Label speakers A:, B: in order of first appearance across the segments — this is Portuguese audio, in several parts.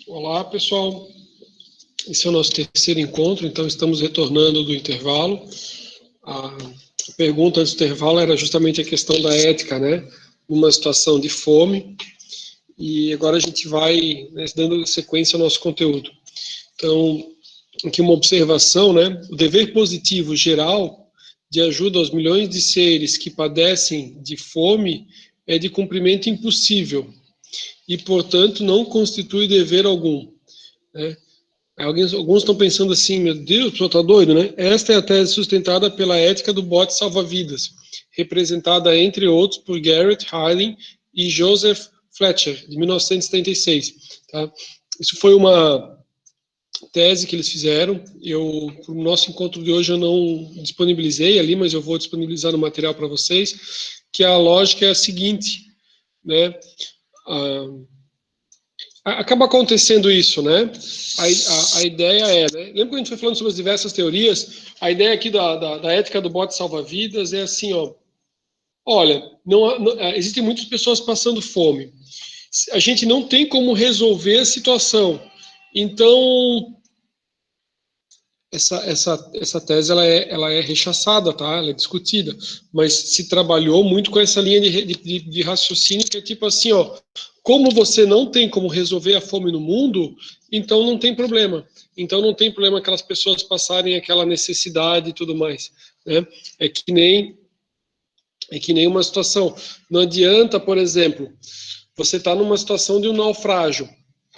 A: Olá, pessoal. Esse é o nosso terceiro encontro, então estamos retornando do intervalo. A pergunta antes do intervalo era justamente a questão da ética, né? Numa situação de fome. E agora a gente vai, né, dando sequência ao nosso conteúdo. Então, aqui uma observação, né? O dever positivo geral de ajuda aos milhões de seres que padecem de fome é de cumprimento impossível e, portanto, não constitui dever algum, né? Alguns estão pensando assim, meu Deus, o senhor está doido, né? Esta é a tese sustentada pela ética do bote salva-vidas, representada, entre outros, por Garrett Hardin e Joseph Fletcher, de 1976. Tá? Isso foi uma tese que eles fizeram. Para o nosso encontro de hoje, eu não disponibilizei ali, mas eu vou disponibilizar no material para vocês, que a lógica é a seguinte, né? Acaba acontecendo isso, né? A ideia é, né? Lembra que a gente foi falando sobre as diversas teorias? A ideia aqui da ética do bote salva-vidas é assim, ó. Olha, existem muitas pessoas passando fome. A gente não tem como resolver a situação. Então, essa tese ela é rechaçada, tá? Ela é discutida, mas se trabalhou muito com essa linha de raciocínio que é tipo assim, ó, como você não tem como resolver a fome no mundo, então não tem problema. Então não tem problema aquelas pessoas passarem aquela necessidade e tudo mais, né? É que nem uma situação. Não adianta, por exemplo, você está numa situação de um naufrágio,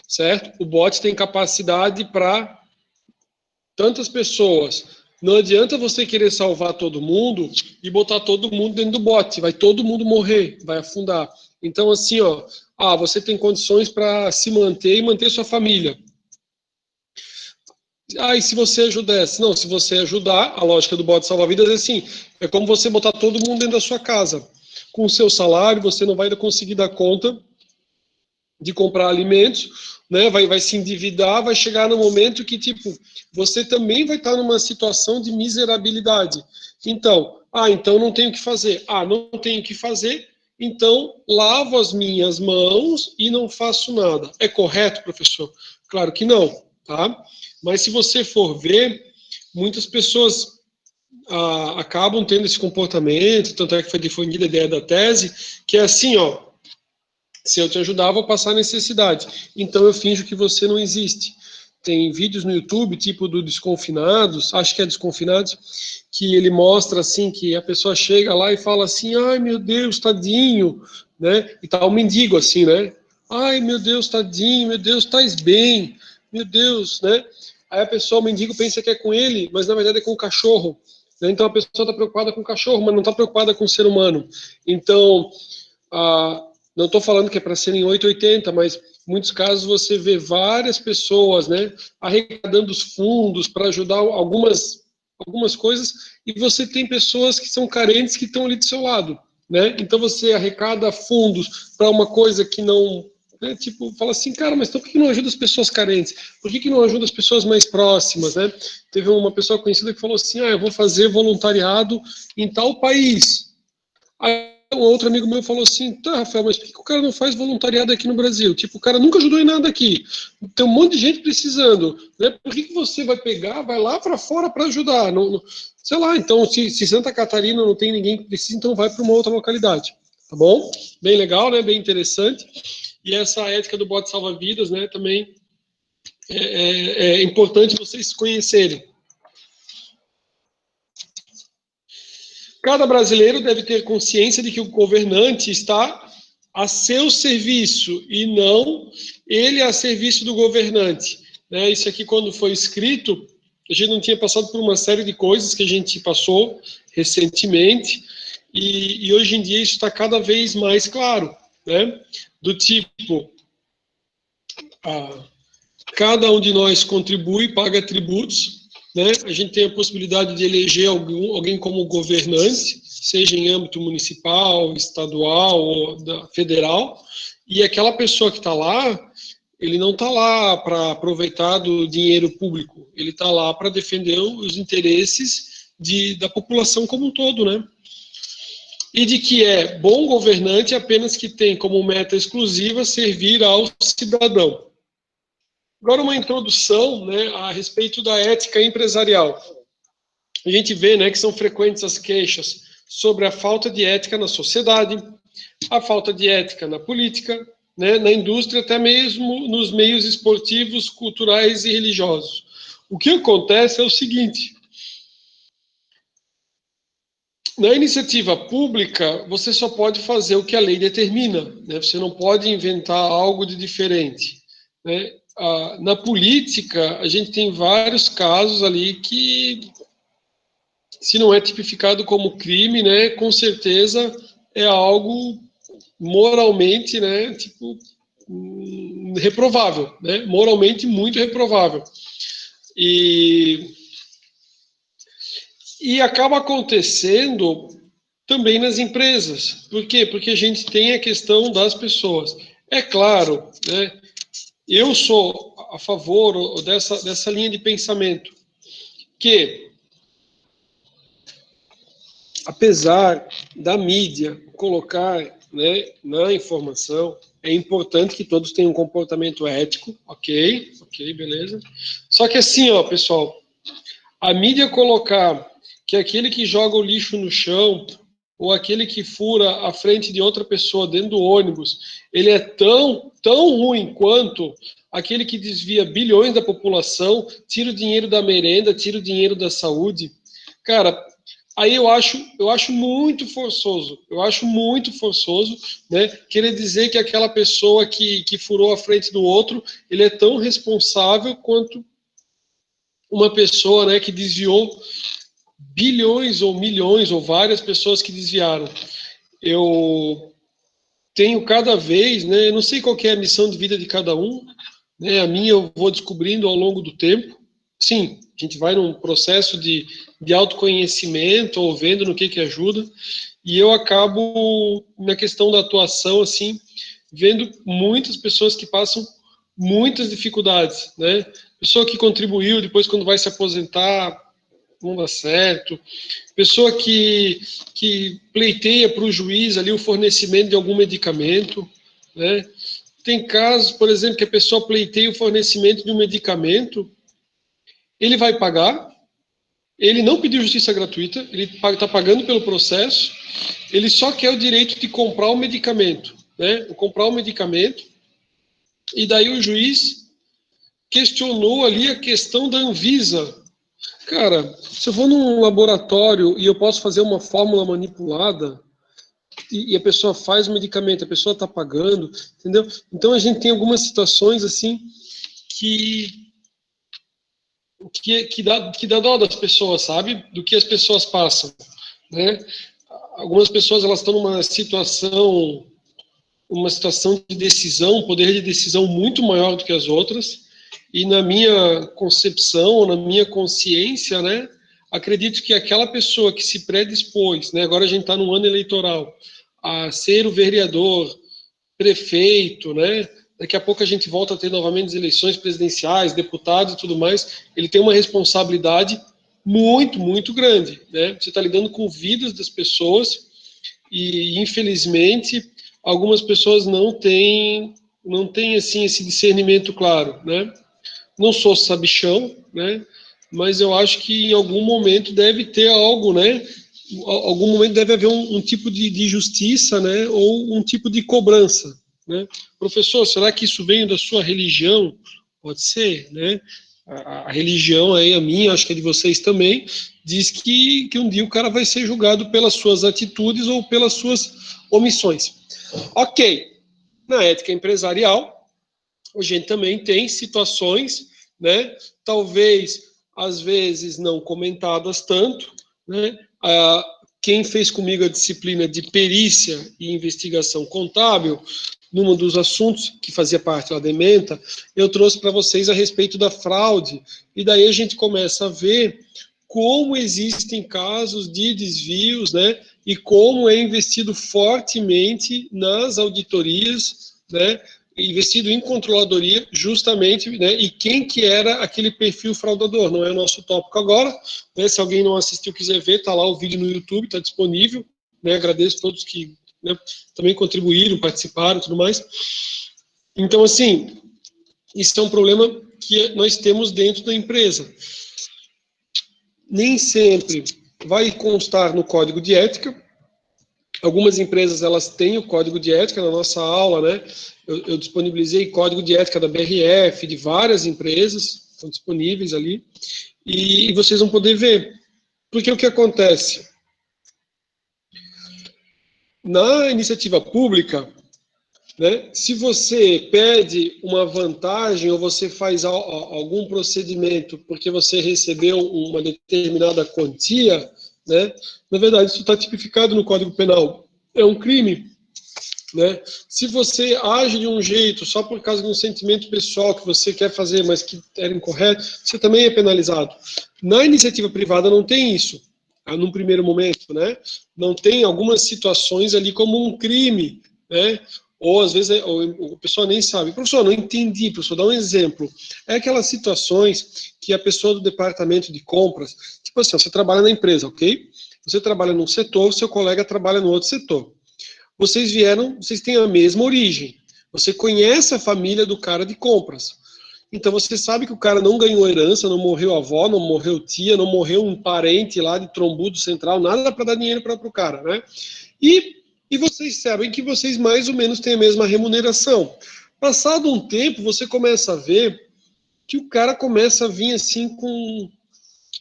A: certo? O bote tem capacidade para tantas pessoas. Não adianta você querer salvar todo mundo e botar todo mundo dentro do bote. Vai todo mundo morrer, vai afundar. Então, assim, ó, você tem condições para se manter e manter sua família. E se você ajudasse? Não, se você ajudar, a lógica do bote salva-vidas é assim, é como você botar todo mundo dentro da sua casa. Com o seu salário, você não vai conseguir dar conta de comprar alimentos, né? Vai se endividar, vai chegar no momento que, tipo, você também vai estar numa situação de miserabilidade. Então não tenho o que fazer. Não tenho o que fazer, então lavo as minhas mãos e não faço nada. É correto, professor? Claro que não, tá? Mas se você for ver, muitas pessoas acabam tendo esse comportamento, tanto é que foi difundida a ideia da tese, que é assim, ó, se eu te ajudar, vou passar necessidade. Então eu finjo que você não existe. Tem vídeos no YouTube, tipo do Desconfinados, acho que é Desconfinados, que ele mostra assim que a pessoa chega lá e fala assim, ai meu Deus, tadinho, né? E tá um mendigo assim, né? Ai meu Deus, tadinho, meu Deus, tais bem, meu Deus, né? Aí a pessoa, o mendigo pensa que é com ele, mas na verdade é com o cachorro. Né? Então a pessoa está preocupada com o cachorro, mas não está preocupada com o ser humano. Então, não estou falando que é para ser em 880, mas em muitos casos você vê várias pessoas, né, arrecadando os fundos para ajudar algumas coisas, e você tem pessoas que são carentes que estão ali do seu lado, né? Então você arrecada fundos para uma coisa que não, né, tipo, fala assim, cara, mas então por que não ajuda as pessoas carentes? Por que não ajuda as pessoas mais próximas, né? Teve uma pessoa conhecida que falou assim, eu vou fazer voluntariado em tal país. Aí um outro amigo meu falou assim, tá, Rafael, mas por que o cara não faz voluntariado aqui no Brasil? Tipo, o cara nunca ajudou em nada aqui. Tem um monte de gente precisando, né? Por que você vai pegar, vai lá para fora para ajudar? Sei lá, então, se Santa Catarina não tem ninguém que precisa, então vai para uma outra localidade. Tá bom? Bem legal, né? Bem interessante. E essa ética do bote salva-vidas, né? Também é importante vocês conhecerem. Cada brasileiro deve ter consciência de que o governante está a seu serviço e não ele a serviço do governante. Né? Isso aqui, quando foi escrito, a gente não tinha passado por uma série de coisas que a gente passou recentemente e hoje em dia isso está cada vez mais claro. Né? Do tipo, cada um de nós contribui, paga tributos, né? A gente tem a possibilidade de eleger alguém como governante, seja em âmbito municipal, estadual ou federal, e aquela pessoa que está lá, ele não está lá para aproveitar do dinheiro público, ele está lá para defender os interesses da população como um todo, né? e de que é bom governante apenas que tem como meta exclusiva servir ao cidadão. Agora, uma introdução, né, a respeito da ética empresarial. A gente vê, né, que são frequentes as queixas sobre a falta de ética na sociedade, a falta de ética na política, né, na indústria, até mesmo nos meios esportivos, culturais e religiosos. O que acontece é o seguinte: na iniciativa pública, você só pode fazer o que a lei determina, né? Você não pode inventar algo de diferente, né? Na política, a gente tem vários casos ali que, se não é tipificado como crime, né, com certeza é algo moralmente, né, tipo, reprovável, né? Moralmente muito reprovável. E acaba acontecendo também nas empresas. Por quê? Porque a gente tem a questão das pessoas. É claro, né, eu sou a favor dessa linha de pensamento, que, apesar da mídia colocar, né, na informação, é importante que todos tenham um comportamento ético, ok, beleza. Só que assim, ó, pessoal, a mídia colocar que aquele que joga o lixo no chão ou aquele que fura a frente de outra pessoa dentro do ônibus, ele é tão ruim quanto aquele que desvia bilhões da população, tira o dinheiro da merenda, tira o dinheiro da saúde. Cara, aí eu acho muito forçoso, né, querer dizer que aquela pessoa que furou a frente do outro, ele é tão responsável quanto uma pessoa, né, que desviou bilhões ou milhões ou várias pessoas que desviaram. Eu tenho cada vez, né, eu não sei qual que é a missão de vida de cada um, né, a minha eu vou descobrindo ao longo do tempo. Sim, a gente vai num processo de autoconhecimento, ou vendo no que ajuda, e eu acabo, na questão da atuação, assim, vendo muitas pessoas que passam muitas dificuldades, né? Pessoa que contribuiu, depois quando vai se aposentar, não dá certo. Pessoa que pleiteia para o juiz ali o fornecimento de algum medicamento, né? Tem casos, por exemplo, que a pessoa pleiteia o fornecimento de um medicamento, ele vai pagar, ele não pediu justiça gratuita, ele está pagando pelo processo, ele só quer o direito de comprar o medicamento, né? Comprar o medicamento, e daí o juiz questionou ali a questão da Anvisa. Cara, se eu vou num laboratório e eu posso fazer uma fórmula manipulada e a pessoa faz o medicamento, a pessoa está pagando, entendeu? Então a gente tem algumas situações assim que dá dó das pessoas, sabe? Do que as pessoas passam, né? Algumas pessoas elas estão numa situação de decisão, um poder de decisão muito maior do que as outras. E na minha concepção, na minha consciência, né, acredito que aquela pessoa que se predispôs, né, agora a gente está num ano eleitoral, a ser o vereador, prefeito, né, daqui a pouco a gente volta a ter novamente as eleições presidenciais, deputados e tudo mais, ele tem uma responsabilidade muito grande, né? Você está lidando com vidas das pessoas e, infelizmente, algumas pessoas não têm assim esse discernimento claro, né? Não sou sabichão, né? Mas eu acho que em algum momento deve ter algo, né? Algum momento deve haver um tipo de justiça, né? Ou um tipo de cobrança, né? Professor, será que isso vem da sua religião? Pode ser, né? A religião aí, a minha, acho que a de vocês também, diz que um dia o cara vai ser julgado pelas suas atitudes ou pelas suas omissões. Ok, na ética empresarial, a gente também tem situações, né, talvez, às vezes, não comentadas tanto, né, quem fez comigo a disciplina de perícia e investigação contábil, num dos assuntos que fazia parte lá da ementa, eu trouxe para vocês a respeito da fraude, e daí a gente começa a ver como existem casos de desvios, né, e como é investido fortemente nas auditorias, né, investido em controladoria, justamente, né, e quem que era aquele perfil fraudador, não é o nosso tópico agora, né, se alguém não assistiu, quiser ver, tá lá o vídeo no YouTube, tá disponível, né? Agradeço a todos que, né, também contribuíram, participaram e tudo mais. Então, assim, isso é um problema que nós temos dentro da empresa. Nem sempre vai constar no código de ética. Algumas empresas, elas têm o código de ética. Na nossa aula, né, eu disponibilizei código de ética da BRF, de várias empresas, estão disponíveis ali, e vocês vão poder ver. Porque o que acontece? Na iniciativa pública, né, se você pede uma vantagem ou você faz algum procedimento porque você recebeu uma determinada quantia, né, na verdade isso está tipificado no Código Penal. É um crime. Né? Se você age de um jeito só por causa de um sentimento pessoal que você quer fazer, mas que era incorreto, você também é penalizado. Na iniciativa privada não tem isso, num primeiro momento, né? Não tem algumas situações ali como um crime, né? Ou às vezes a pessoa nem sabe. Professor, não entendi, professor, dá um exemplo. É aquelas situações que a pessoa do departamento de compras, tipo assim, você trabalha na empresa, ok? Você trabalha num setor, seu colega trabalha no outro setor. Vocês têm a mesma origem. Você conhece a família do cara de compras. Então você sabe que o cara não ganhou herança, não morreu avó, não morreu tia, não morreu um parente lá de Trombudo Central, nada para dar dinheiro para o cara, né? E vocês sabem que vocês mais ou menos têm a mesma remuneração. Passado um tempo, você começa a ver que o cara começa a vir assim com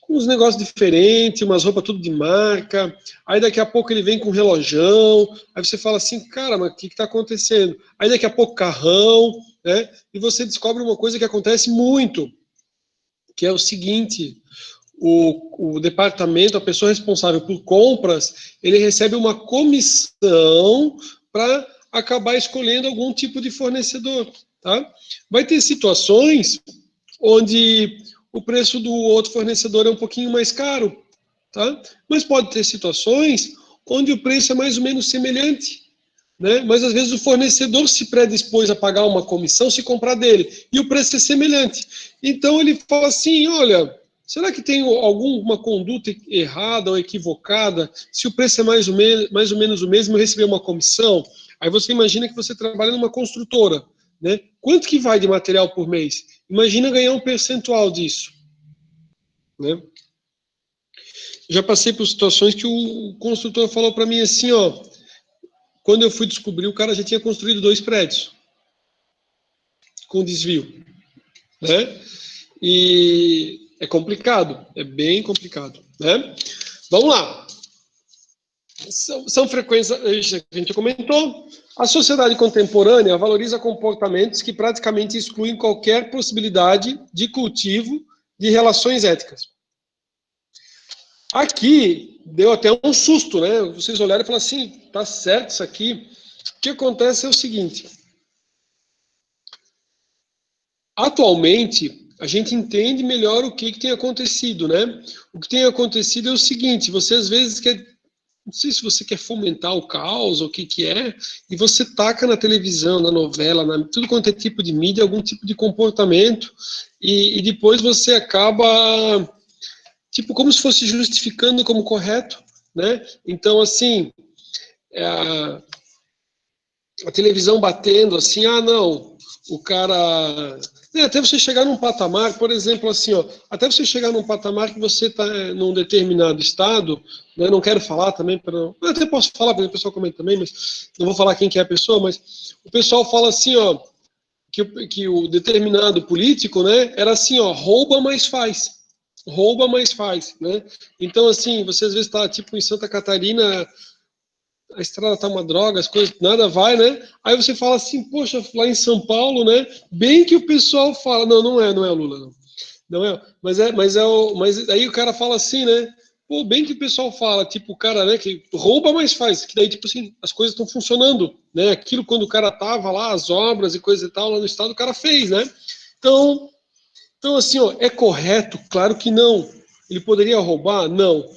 A: uns negócios diferentes, umas roupas tudo de marca, aí daqui a pouco ele vem com um relojão, aí você fala assim, cara, mas o que está acontecendo? Aí daqui a pouco carrão, né? E você descobre uma coisa que acontece muito, que é o seguinte, o departamento, a pessoa responsável por compras, ele recebe uma comissão para acabar escolhendo algum tipo de fornecedor, tá? Vai ter situações onde o preço do outro fornecedor é um pouquinho mais caro, tá? Mas pode ter situações onde o preço é mais ou menos semelhante, né? Mas às vezes o fornecedor se predispôs a pagar uma comissão se comprar dele, e o preço é semelhante. Então ele fala assim, olha, será que tem alguma conduta errada ou equivocada? Se o preço é mais ou menos o mesmo, eu receber uma comissão? Aí você imagina que você trabalha numa construtora, né? Quanto que vai de material por mês? Imagina ganhar um percentual disso, né? Já passei por situações que o construtor falou para mim assim, ó, quando eu fui descobrir, o cara já tinha construído 2 prédios com desvio, né? E é complicado, é bem complicado, né? Vamos lá. São frequências, a gente comentou. A sociedade contemporânea valoriza comportamentos que praticamente excluem qualquer possibilidade de cultivo de relações éticas. Aqui deu até um susto, né? Vocês olharam e falaram assim, tá certo isso aqui. O que acontece é o seguinte. Atualmente, a gente entende melhor o que tem acontecido, né? O que tem acontecido é o seguinte, você às vezes quer, não sei se você quer fomentar o caos ou o que é, e você taca na televisão, na novela, tudo quanto é tipo de mídia, algum tipo de comportamento, e depois você acaba, tipo, como se fosse justificando como correto, né? Então, assim, a televisão batendo assim, ah, não, o cara... até você chegar num patamar, por exemplo, assim, ó, até você chegar num patamar que você está num determinado estado, né, não quero falar também, eu até posso falar, porque o pessoal comenta também, mas não vou falar quem que é a pessoa, mas o pessoal fala assim, ó, que o determinado político, né, era assim, ó, rouba, mas faz. Rouba, mas faz, né? Então, assim, você às vezes está, tipo, em Santa Catarina, a estrada tá uma droga, as coisas, nada vai, né? Aí você fala assim, poxa, lá em São Paulo, né? Bem que o pessoal fala, não é o Lula, não. Não é, mas aí o cara fala assim, né? Pô, bem que o pessoal fala, tipo, o cara, né, que rouba, mas faz, que daí, tipo assim, as coisas estão funcionando, né? Aquilo quando o cara tava lá, as obras e coisa e tal, lá no estado, o cara fez, né? Então assim, ó, é correto? Claro que não. Ele poderia roubar? Não.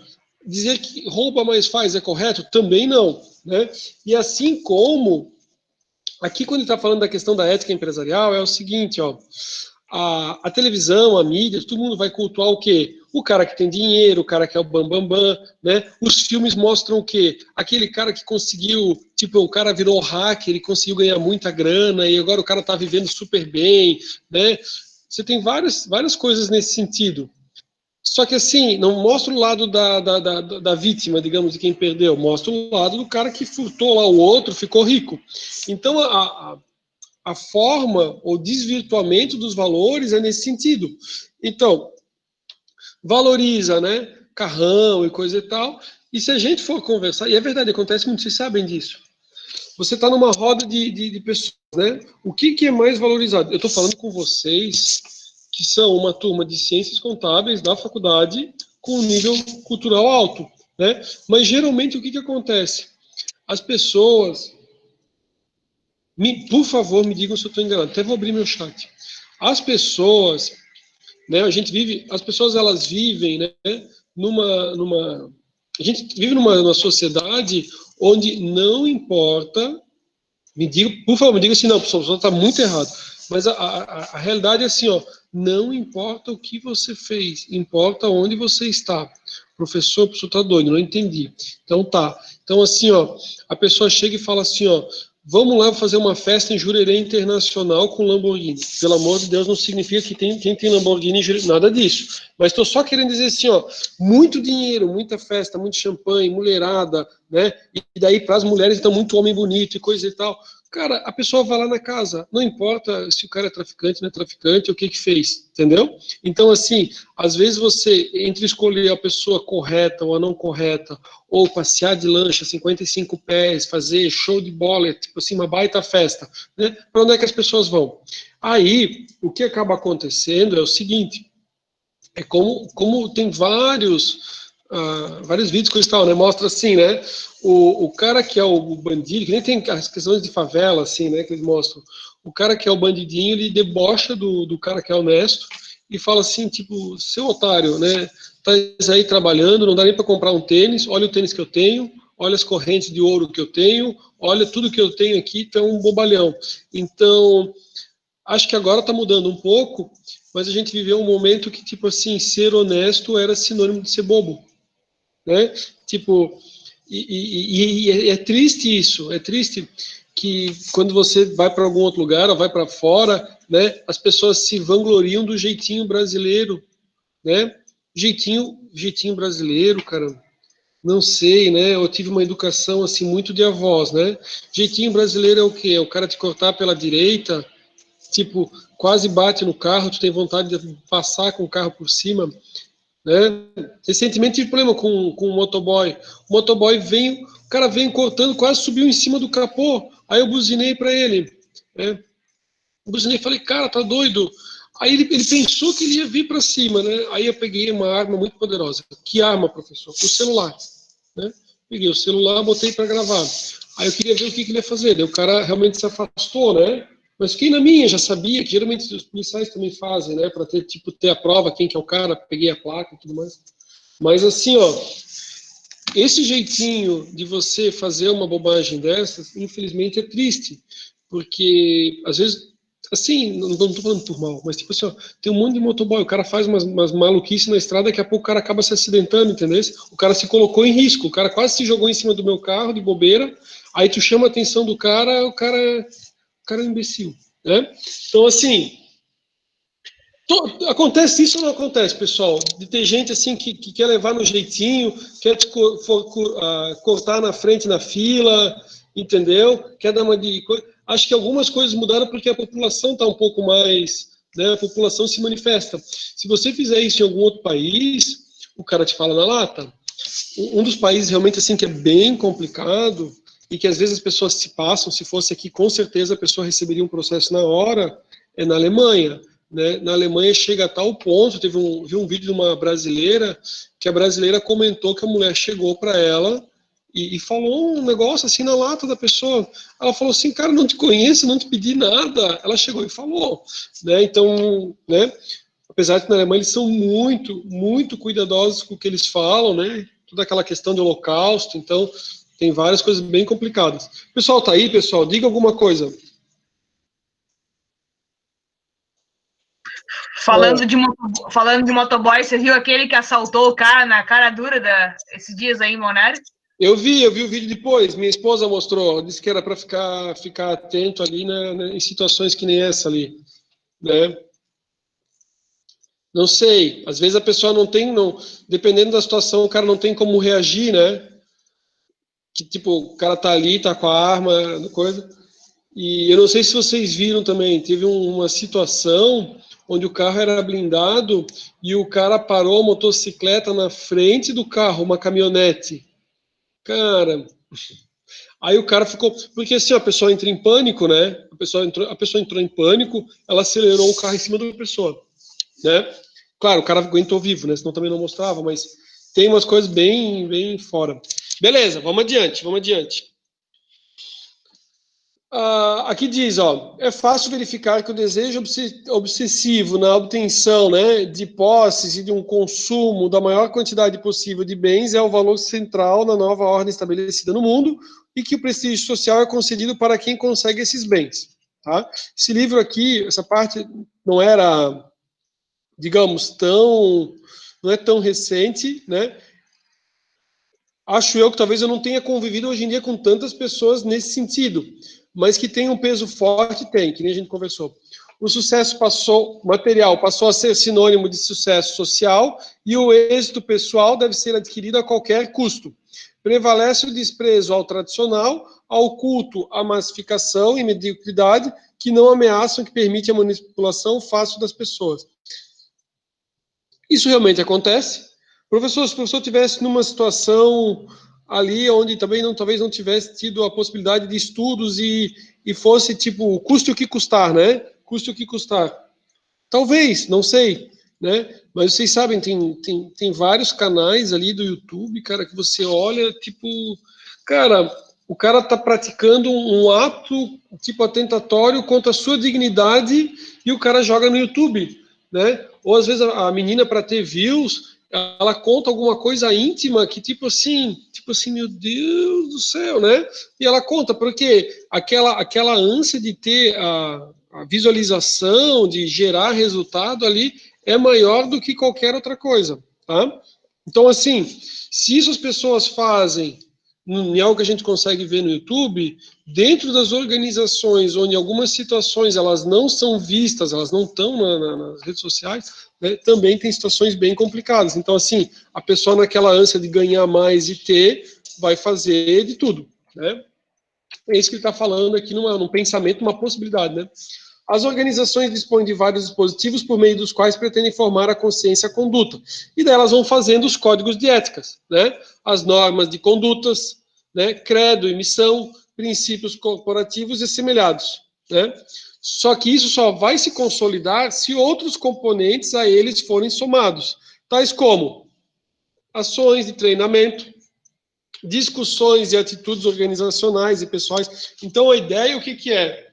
A: Dizer que rouba, mas faz é correto? Também não, né? E assim como, aqui quando ele está falando da questão da ética empresarial, é o seguinte, ó, a televisão, a mídia, todo mundo vai cultuar o quê? O cara que tem dinheiro, o cara que é o bambambam, bam, bam, né? Os filmes mostram o quê? Aquele cara que conseguiu, tipo, o cara virou hacker, ele conseguiu ganhar muita grana e agora o cara tá vivendo super bem, né? Você tem várias coisas nesse sentido. Só que assim, não mostra o lado da vítima, digamos, de quem perdeu, mostra o lado do cara que furtou lá o outro, ficou rico. Então, a forma, ou desvirtuamento dos valores é nesse sentido. Então, valoriza, né, carrão e coisa e tal, e se a gente for conversar, e é verdade, acontece muito, vocês sabem disso, você está numa roda de pessoas, né, o que é mais valorizado? Eu estou falando com vocês, que são uma turma de ciências contábeis da faculdade, com um nível cultural alto, né, mas geralmente o que acontece? As pessoas, por favor, me digam se eu estou enganado, até vou abrir meu chat. As pessoas, né, a gente vive, as pessoas elas vivem, né, a gente vive numa sociedade onde não importa, me diga, por favor, me diga assim, não, pessoal, está muito errado, mas a realidade é assim, ó, não importa o que você fez, importa onde você está. Professor está doido, não entendi. Então tá. Então assim, ó, a pessoa chega e fala assim, ó, vamos lá fazer uma festa em Jurerê Internacional com Lamborghini. Pelo amor de Deus, não significa que quem tem Lamborghini em Jurerê, nada disso. Mas estou só querendo dizer assim, ó, muito dinheiro, muita festa, muito champanhe, mulherada, né? E daí para as mulheres, então, muito homem bonito e coisa e tal. Cara, a pessoa vai lá na casa, não importa se o cara é traficante, não é traficante, o que fez, entendeu? Então, assim, às vezes você, entre escolher a pessoa correta ou a não correta, ou passear de lancha 55 pés, fazer show de bola, tipo assim, uma baita festa, né? Para onde é que as pessoas vão? Aí, o que acaba acontecendo é o seguinte, é como tem vários vídeos com isso tal, né? Mostra assim, né? O cara que é o bandido, que nem tem as questões de favela, assim, né? Que eles mostram. O cara que é o bandidinho, ele debocha do cara que é honesto e fala assim, tipo, seu otário, né? Tá aí trabalhando, não dá nem para comprar um tênis, olha o tênis que eu tenho, olha as correntes de ouro que eu tenho, olha tudo que eu tenho aqui, tu é um bobalhão. Então, acho que agora está mudando um pouco, mas a gente viveu um momento que, tipo assim, ser honesto era sinônimo de ser bobo, né? Tipo, e é triste isso, é triste que quando você vai para algum outro lugar ou vai para fora, né, as pessoas se vangloriam do jeitinho brasileiro, né? Jeitinho brasileiro, cara. Não sei, né? Eu tive uma educação assim muito de avós, né? Jeitinho brasileiro é o quê? É o cara te cortar pela direita, tipo, quase bate no carro, tu tem vontade de passar com o carro por cima, né? Recentemente tive problema com o motoboy. O motoboy vem, o cara vem cortando, quase subiu em cima do capô. Aí eu buzinei para ele, né? Buzinei e falei, cara, tá doido? Aí ele pensou que ele ia vir para cima, né? Aí eu peguei uma arma muito poderosa. Que arma, professor? O celular, né? Peguei o celular, botei para gravar. Aí eu queria ver o que ele ia fazer. Daí o cara realmente se afastou, né? Mas fiquei na minha, já sabia que geralmente os policiais também fazem, né? Para ter, tipo, ter a prova, quem que é o cara, peguei a placa e tudo mais. Mas assim, ó, esse jeitinho de você fazer uma bobagem dessas, infelizmente é triste. Porque, às vezes, assim, não tô falando por mal, mas tipo assim, ó, tem um monte de motoboy, o cara faz umas maluquices na estrada, daqui a pouco o cara acaba se acidentando, entendeu? O cara se colocou em risco, o cara quase se jogou em cima do meu carro, de bobeira, aí tu chama a atenção do cara, o cara é um imbecil, né? Então, assim, acontece isso ou não acontece, pessoal? De ter gente assim que quer levar no jeitinho, quer te cortar na frente na fila, entendeu? Quer dar uma de coisa. Acho que algumas coisas mudaram porque a população está um pouco mais, né? A população se manifesta. Se você fizer isso em algum outro país, o cara te fala na lata. Um dos países realmente assim que é bem complicado e que às vezes as pessoas se passam, se fosse aqui, com certeza a pessoa receberia um processo na hora, é na Alemanha. Né? Na Alemanha chega a tal ponto, vi um vídeo de uma brasileira, que a brasileira comentou que a mulher chegou para ela e falou um negócio assim na lata da pessoa. Ela falou assim, cara, não te conheço, não te pedi nada. Ela chegou e falou. Né? Então, né? Apesar de que na Alemanha eles são muito, muito cuidadosos com o que eles falam, né? Toda aquela questão do holocausto, então tem várias coisas bem complicadas. Pessoal, tá aí, pessoal? Diga alguma coisa.
B: Falando de motoboy, você viu aquele que assaltou o cara na cara dura esses dias aí em Monero?
A: Eu vi o vídeo depois, minha esposa mostrou, disse que era para ficar atento ali em situações que nem essa ali, né? Não sei, às vezes a pessoa dependendo da situação, o cara não tem como reagir, né? Que tipo, o cara tá ali, tá com a arma, coisa. E eu não sei se vocês viram também, teve uma situação onde o carro era blindado e o cara parou a motocicleta na frente do carro, uma caminhonete. Cara, aí o cara ficou, porque assim, a pessoa entra em pânico, né? A pessoa entrou em pânico, ela acelerou o carro em cima da pessoa, né? Claro, o cara aguentou vivo, né? Senão também não mostrava, mas tem umas coisas bem fora. Beleza, vamos adiante. Aqui diz, ó, é fácil verificar que o desejo obsessivo na obtenção, né, de posses e de um consumo da maior quantidade possível de bens é o valor central na nova ordem estabelecida no mundo e que o prestígio social é concedido para quem consegue esses bens. Tá? Esse livro aqui, essa parte não era, digamos, não é tão recente, né? Acho eu que talvez eu não tenha convivido hoje em dia com tantas pessoas nesse sentido, mas que tem um peso forte, tem, que nem a gente conversou. O sucesso material passou a ser sinônimo de sucesso social e o êxito pessoal deve ser adquirido a qualquer custo. Prevalece o desprezo ao tradicional, ao culto à massificação e mediocridade que não ameaçam, que permite a manipulação fácil das pessoas. Isso realmente acontece. Professor, se o professor tivesse numa situação ali onde também talvez não tivesse tido a possibilidade de estudos e fosse tipo, custe o que custar, né? Custe o que custar. Talvez, não sei, né? Mas vocês sabem, tem vários canais ali do YouTube, cara, que você olha, tipo, cara, o cara tá praticando um ato, tipo, atentatório contra a sua dignidade e o cara joga no YouTube, né? Ou às vezes a menina, para ter views, ela conta alguma coisa íntima que, tipo assim, meu Deus do céu, né? E ela conta, porque aquela ânsia de ter a visualização, de gerar resultado ali, é maior do que qualquer outra coisa, tá? Então, assim, se isso as pessoas fazem em algo que a gente consegue ver no YouTube, dentro das organizações onde algumas situações elas não são vistas, elas não estão nas redes sociais, né, também tem situações bem complicadas. Então, assim, a pessoa naquela ânsia de ganhar mais e ter, vai fazer de tudo, né? É isso que ele está falando aqui num pensamento, uma possibilidade, né? As organizações dispõem de vários dispositivos por meio dos quais pretendem formar a consciência e a conduta. E daí elas vão fazendo os códigos de éticas, né? As normas de condutas, né? Credo e missão, princípios corporativos e assemelhados, né? Só que isso só vai se consolidar se outros componentes a eles forem somados, tais como ações de treinamento, discussões e atitudes organizacionais e pessoais. Então, a ideia, o que é?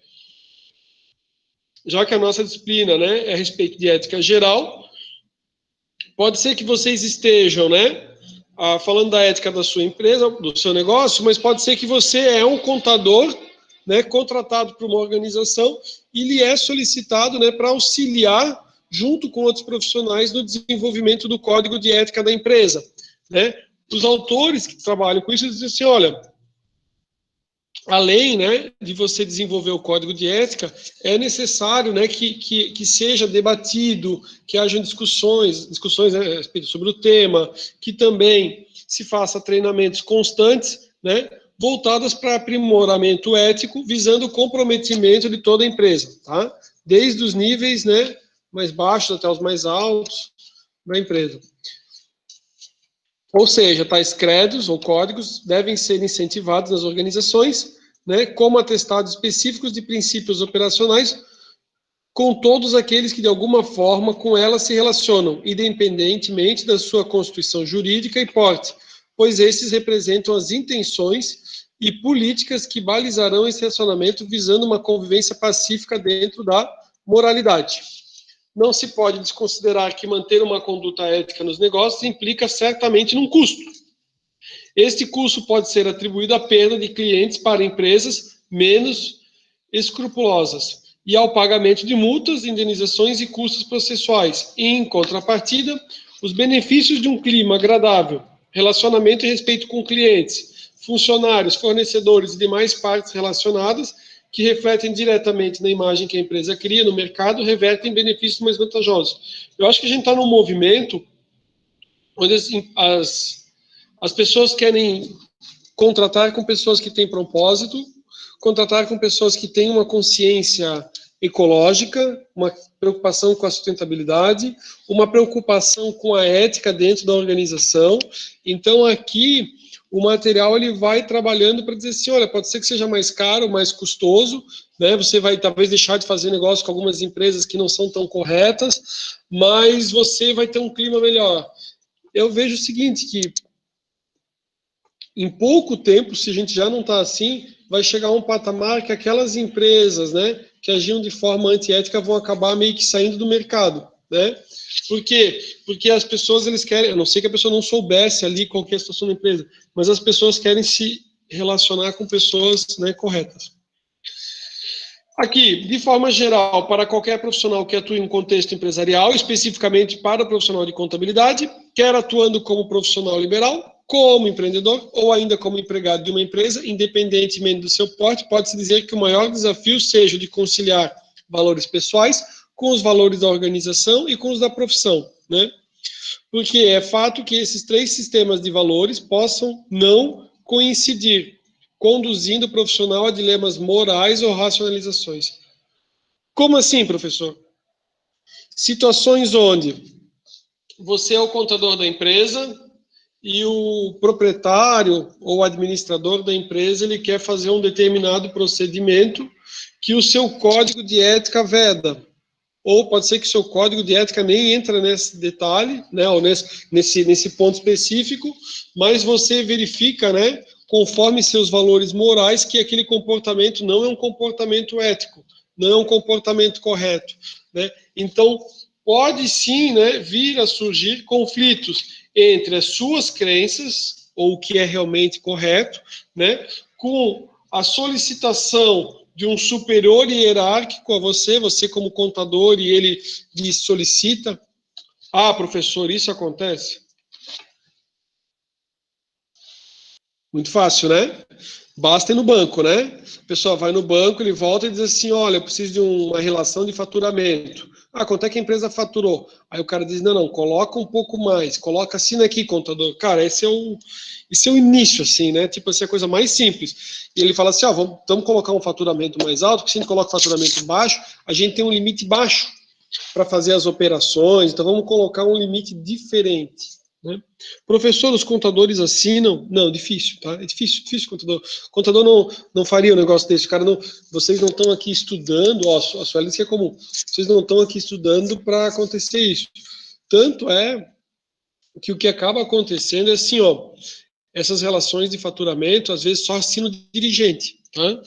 A: Já que a nossa disciplina, né, é a respeito de ética geral, pode ser que vocês estejam, né, falando da ética da sua empresa, do seu negócio, mas pode ser que você é um contador, né, contratado por uma organização e lhe é solicitado, né, para auxiliar junto com outros profissionais no desenvolvimento do código de ética da empresa, né? Os autores que trabalham com isso dizem assim, olha, além, né, de você desenvolver o código de ética, é necessário, né, que seja debatido, que hajam discussões né, sobre o tema, que também se faça treinamentos constantes, né, voltados para aprimoramento ético, visando o comprometimento de toda a empresa, tá? Desde os níveis, né, mais baixos até os mais altos da empresa. Ou seja, tais credos ou códigos devem ser incentivados nas organizações, né, como atestados específicos de princípios operacionais, com todos aqueles que de alguma forma com elas se relacionam, independentemente da sua constituição jurídica e porte, pois esses representam as intenções e políticas que balizarão esse relacionamento visando uma convivência pacífica dentro da moralidade. Não se pode desconsiderar que manter uma conduta ética nos negócios implica certamente num custo. Este custo pode ser atribuído à perda de clientes para empresas menos escrupulosas e ao pagamento de multas, indenizações e custos processuais. Em contrapartida, os benefícios de um clima agradável, relacionamento e respeito com clientes, funcionários, fornecedores e demais partes relacionadas, que refletem diretamente na imagem que a empresa cria no mercado, revertem em benefícios mais vantajosos. Eu acho que a gente está num movimento onde as pessoas querem contratar com pessoas que têm propósito, contratar com pessoas que têm uma consciência ecológica, uma preocupação com a sustentabilidade, uma preocupação com a ética dentro da organização. Então, aqui, o material ele vai trabalhando para dizer assim, olha, pode ser que seja mais caro, mais custoso, né? Você vai talvez deixar de fazer negócio com algumas empresas que não são tão corretas, mas você vai ter um clima melhor. Eu vejo o seguinte, que em pouco tempo, se a gente já não está assim, vai chegar a um patamar que aquelas empresas, né, que agiam de forma antiética vão acabar meio que saindo do mercado, né? Por quê? Porque as pessoas, eles querem, a não ser que a pessoa não soubesse ali qual que é a situação da empresa, mas as pessoas querem se relacionar com pessoas, né, corretas. Aqui, de forma geral, para qualquer profissional que atue em um contexto empresarial, especificamente para o profissional de contabilidade, quer atuando como profissional liberal, como empreendedor ou ainda como empregado de uma empresa, independentemente do seu porte, pode-se dizer que o maior desafio seja o de conciliar valores pessoais com os valores da organização e com os da profissão, né? Porque é fato que esses três sistemas de valores possam não coincidir, conduzindo o profissional a dilemas morais ou racionalizações. Como assim, professor? Situações onde você é o contador da empresa e o proprietário ou administrador da empresa ele quer fazer um determinado procedimento que o seu código de ética veda. Ou pode ser que o seu código de ética nem entra nesse detalhe, né, ou nesse ponto específico, mas você verifica, né, conforme seus valores morais, que aquele comportamento não é um comportamento ético, não é um comportamento correto, né? Então, pode sim, né, vir a surgir conflitos entre as suas crenças, ou o que é realmente correto, né, com a solicitação de um superior hierárquico a você, você como contador, e ele lhe solicita. Ah, professor, isso acontece? Muito fácil, né? Basta ir no banco, né? O pessoal vai no banco, ele volta e diz assim, olha, eu preciso de uma relação de faturamento. Ah, quanto é que a empresa faturou? Aí o cara diz, não, coloca um pouco mais, coloca assina aqui, contador. Cara, esse é o início, assim, né? Tipo assim, a coisa mais simples. E ele fala assim, vamos colocar um faturamento mais alto, porque se a gente coloca faturamento baixo, a gente tem um limite baixo para fazer as operações, então vamos colocar um limite diferente. Né? Professor, os contadores assinam? Não, difícil, tá? É difícil, contador. Contador não faria um negócio desse. Cara, não, vocês não estão aqui estudando, ó, a sua lista é comum. Vocês não estão aqui estudando para acontecer isso. Tanto é que o que acaba acontecendo é assim, ó, essas relações de faturamento, às vezes só assina o dirigente, tá? Já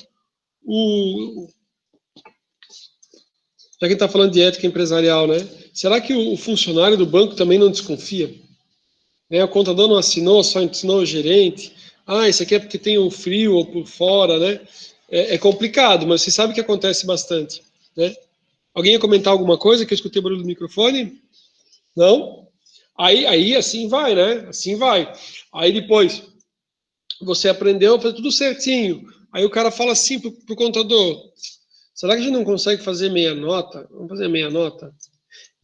A: que a gente está falando de ética empresarial, né? Será que o funcionário do banco também não desconfia? Né, o contador não assinou, só assinou o gerente. Ah, isso aqui é porque tem um frio ou por fora, né? É complicado, mas você sabe que acontece bastante, né? Alguém ia comentar alguma coisa que eu escutei o barulho do microfone? Não? Aí assim vai, né? Assim vai. Aí depois você aprendeu, faz tudo certinho. Aí o cara fala assim pro contador, será que a gente não consegue fazer meia nota? Vamos fazer meia nota?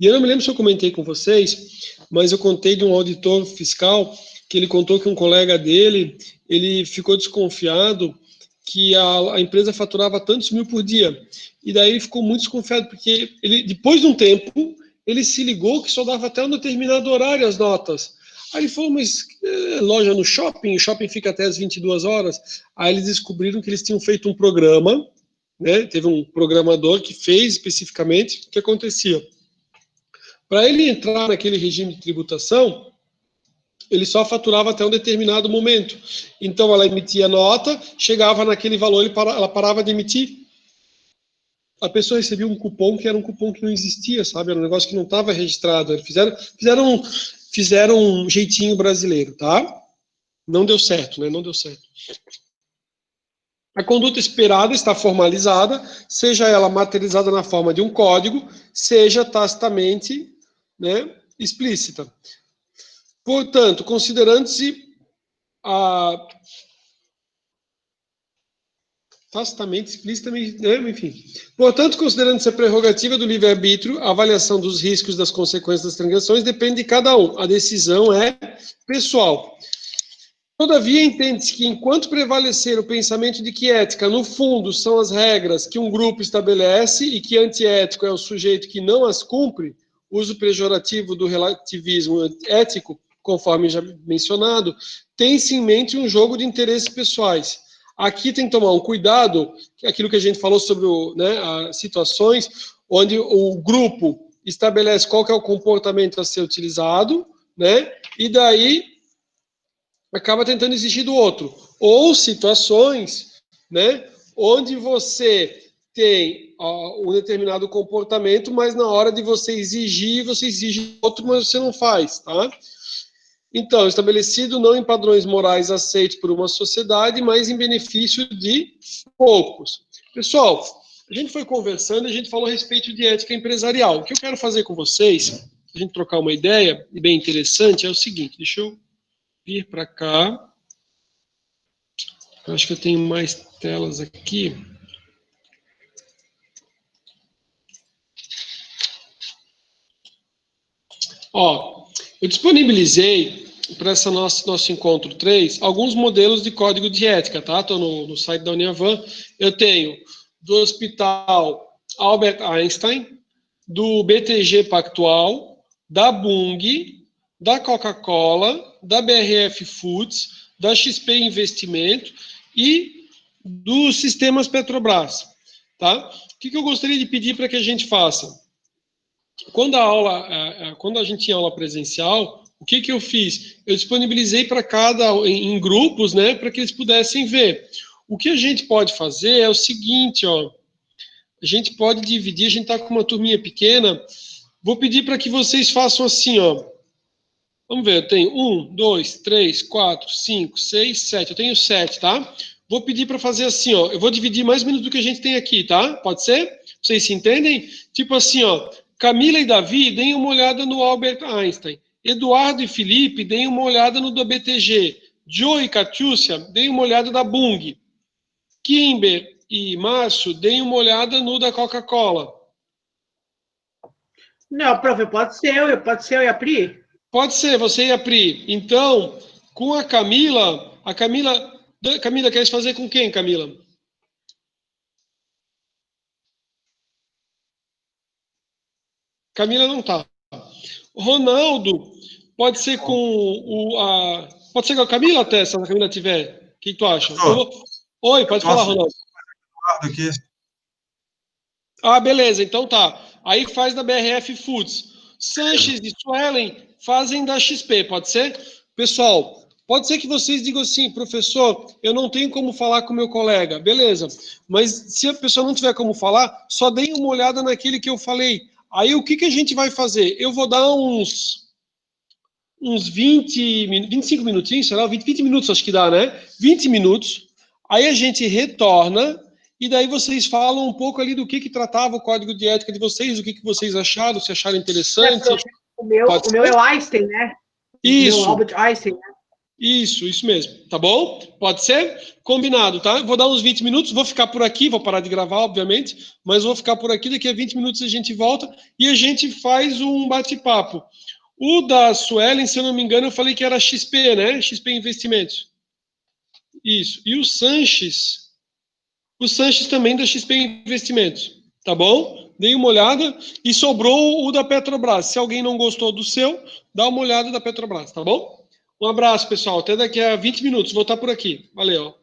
A: E eu não me lembro se eu comentei com vocês, mas eu contei de um auditor fiscal que ele contou que um colega dele, ele ficou desconfiado que a empresa faturava tantos mil por dia. E daí ele ficou muito desconfiado, porque ele, depois de um tempo, ele se ligou que só dava até um determinado horário as notas. Aí ele falou, mas loja no shopping, o shopping fica até as 22 horas. Aí eles descobriram que eles tinham feito um programa, né? Teve um programador que fez especificamente o que acontecia. Para ele entrar naquele regime de tributação, ele só faturava até um determinado momento. Então, ela emitia nota, chegava naquele valor, ela parava de emitir. A pessoa recebia um cupom que era um cupom que não existia, sabe? Era um negócio que não estava registrado. Eles fizeram um jeitinho brasileiro, tá? Não deu certo, né? Não deu certo. A conduta esperada está formalizada, seja ela materializada na forma de um código, seja tacitamente, né, explícita. Portanto, considerando-se tacitamente, explicitamente, né, enfim. Portanto, considerando-se a prerrogativa do livre-arbítrio, a avaliação dos riscos das consequências das transações depende de cada um. A decisão é pessoal. Todavia, entende-se que, enquanto prevalecer o pensamento de que ética, no fundo, são as regras que um grupo estabelece e que antiético é o sujeito que não as cumpre, uso pejorativo do relativismo ético, conforme já mencionado, tem-se em mente um jogo de interesses pessoais. Aqui tem que tomar um cuidado, aquilo que a gente falou sobre as situações onde o grupo estabelece qual que é o comportamento a ser utilizado, né? E daí acaba tentando exigir do outro. Ou situações, né, onde você tem um determinado comportamento, mas na hora de você exigir outro, mas você não faz, tá? Então, estabelecido não em padrões morais aceitos por uma sociedade, mas em benefício de poucos. Pessoal, a gente foi conversando, a gente falou a respeito de ética empresarial. O que eu quero fazer com vocês, a gente trocar uma ideia bem interessante, é o seguinte, deixa eu vir para cá. Eu acho que eu tenho mais telas aqui. Ó, eu disponibilizei para esse nosso encontro 3 alguns modelos de código de ética, tá? Estou no site da Uniavan. Eu tenho do Hospital Albert Einstein, do BTG Pactual, da Bung, da Coca-Cola, da BRF Foods, da XP Investimento e dos sistemas Petrobras, tá? O que eu gostaria de pedir para que a gente faça? Quando a gente tinha aula presencial, o que eu fiz? Eu disponibilizei para em grupos, né, para que eles pudessem ver. O que a gente pode fazer é o seguinte, ó, a gente pode dividir, a gente está com uma turminha pequena, vou pedir para que vocês façam assim, ó, vamos ver, eu tenho 1, 2, 3, 4, 5, 6, 7, eu tenho 7, tá? Vou pedir para fazer assim, ó, eu vou dividir mais ou menos do que a gente tem aqui, tá? Pode ser? Vocês se entendem? Tipo assim, ó, Camila e Davi, deem uma olhada no Albert Einstein. Eduardo e Felipe, deem uma olhada no da BTG. Joe e Catiúcia, deem uma olhada da Bung. Kimber e Márcio, deem uma olhada no da Coca-Cola.
C: Não, profe, pode ser eu e a Pri?
A: Pode ser, você e a Pri. Então, com a Camila, Camila, queres fazer com quem, Camila? Camila não tá. Ronaldo, pode ser pode ser com a Camila até, se a Camila tiver. O que tu acha? Oi, pode falar, Ronaldo.
D: Aqui.
A: Ah, beleza, então tá. Aí faz da BRF Foods. Sanches e Suelen fazem da XP, pode ser? Pessoal, pode ser que vocês digam assim, professor, eu não tenho como falar com meu colega. Beleza, mas se a pessoa não tiver como falar, só deem uma olhada naquele que eu falei. Aí o que a gente vai fazer? Eu vou dar uns 25 minutinhos, será? 20 minutos acho que dá, né? 20 minutos. Aí a gente retorna e daí vocês falam um pouco ali do que tratava o código de ética de vocês, o que vocês acharam, se acharam interessante.
C: O meu é o Einstein, né?
A: Isso.
C: O meu Albert Einstein, né?
A: Isso mesmo. Tá bom? Pode ser? Combinado, tá? Vou dar uns 20 minutos, vou ficar por aqui, vou parar de gravar, obviamente, mas vou ficar por aqui, daqui a 20 minutos a gente volta e a gente faz um bate-papo. O da Suelen, se eu não me engano, eu falei que era XP, né? XP Investimentos. Isso. E o Sanches também da XP Investimentos. Tá bom? Dei uma olhada e sobrou o da Petrobras. Se alguém não gostou do seu, dá uma olhada da Petrobras, tá bom? Um abraço, pessoal. Até daqui a 20 minutos. Vou estar por aqui. Valeu.